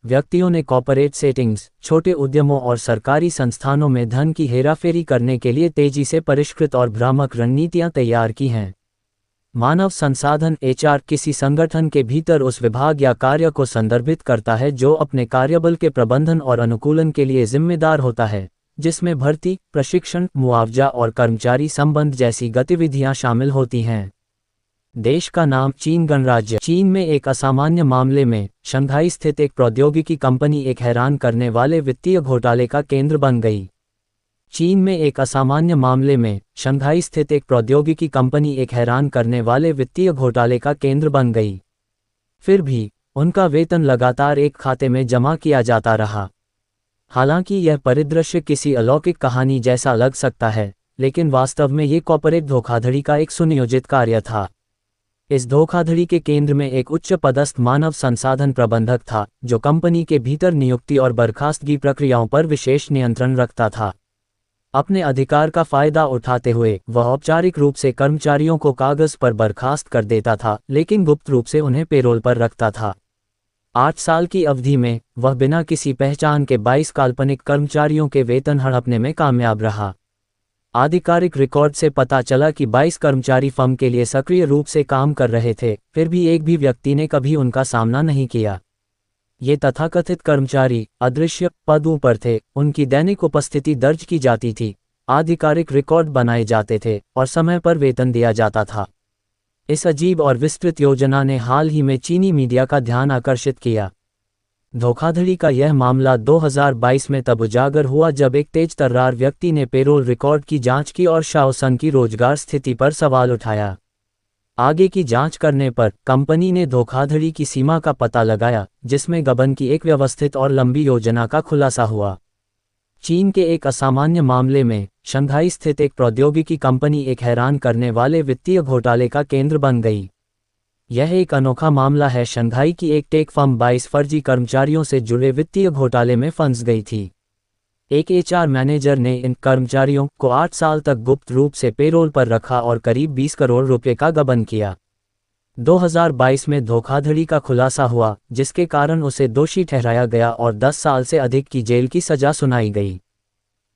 व्यक्तियों ने corporate settings, छोटे उद्यमों और सरकारी संस्थानों में धन की हेराफेरी करने के लिए तेजी से परिष्कृत और भ्रामक रणनीतियां तैयार की हैं। मानव संसाधन एचआर किसी संगठन के भीतर उस विभाग या कार्य को संदर्भित करता है जो अपने कार्यबल के प्रबंधन और अनुकूलन के लिए जिम्मेदार होता है, जिसमें भर्ती, प्रशिक्षण, मुआवजा और कर्मचारी संबंध जैसी गतिविधियां शामिल होती हैं। देश का नाम चीन गणराज्य। चीन में एक असामान्य मामले में शंघाई स्थित एक प्रौद्योगिकी कंपनी एक हैरान करने वाले वित्तीय घोटाले का केंद्र बन गई। चीन में एक असामान्य मामले में शंघाई स्थित एक प्रौद्योगिकी कंपनी एक हैरान करने वाले वित्तीय घोटाले का केंद्र बन गई। फिर भी उनका वेतन लगातार एक खाते में जमा किया जाता रहा। हालांकि यह परिदृश्य किसी अलौकिक कहानी जैसा लग सकता है, लेकिन वास्तव में ये कॉर्पोरेट धोखाधड़ी का एक सुनियोजित कार्य था। इस धोखाधड़ी के केंद्र में एक उच्च पदस्थ मानव संसाधन प्रबंधक था, जो कंपनी के भीतर नियुक्ति और बर्खास्तगी प्रक्रियाओं पर विशेष नियंत्रण रखता था। अपने अधिकार का फायदा उठाते हुए वह औपचारिक रूप से कर्मचारियों को कागज पर बर्खास्त कर देता था, लेकिन गुप्त रूप से उन्हें पेरोल पर रखता था। 8 साल की अवधि में वह बिना किसी पहचान के 22 काल्पनिक कर्मचारियों के वेतन हड़पने में कामयाब रहा। आधिकारिक रिकॉर्ड से पता चला कि 22 कर्मचारी फर्म के लिए सक्रिय रूप से काम कर रहे थे, फिर भी एक भी व्यक्ति ने कभी उनका सामना नहीं किया। ये तथाकथित कर्मचारी अदृश्य पदों पर थे, उनकी दैनिक उपस्थिति दर्ज की जाती थी, आधिकारिक रिकॉर्ड बनाए जाते थे और समय पर वेतन दिया जाता था। इस अजीब और विस्तृत योजना ने हाल ही में चीनी मीडिया का ध्यान आकर्षित किया। धोखाधड़ी का यह मामला 2022 में तब उजागर हुआ जब एक तेजतर्रार व्यक्ति ने पेरोल रिकॉर्ड की जांच की और शाओसन की रोजगार स्थिति पर सवाल उठाया। आगे की जांच करने पर कंपनी ने धोखाधड़ी की सीमा का पता लगाया, जिसमें गबन की एक व्यवस्थित और लंबी योजना का खुलासा हुआ। चीन के एक असामान्य मामले में शंघाई स्थित एक प्रौद्योगिकी कंपनी एक हैरान करने वाले वित्तीय घोटाले का केंद्र बन गई। यह एक अनोखा मामला है। शंघाई की एक टेक फर्म 22 फर्जी कर्मचारियों से जुड़े वित्तीय घोटाले में फंस गई थी। एक एचआर मैनेजर ने इन कर्मचारियों को 8 साल तक गुप्त रूप से पेरोल पर रखा और करीब 20 करोड़ रुपए का गबन किया। 2022 में धोखाधड़ी का खुलासा हुआ, जिसके कारण उसे दोषी ठहराया गया और 10 साल से अधिक की जेल की सजा सुनाई गई।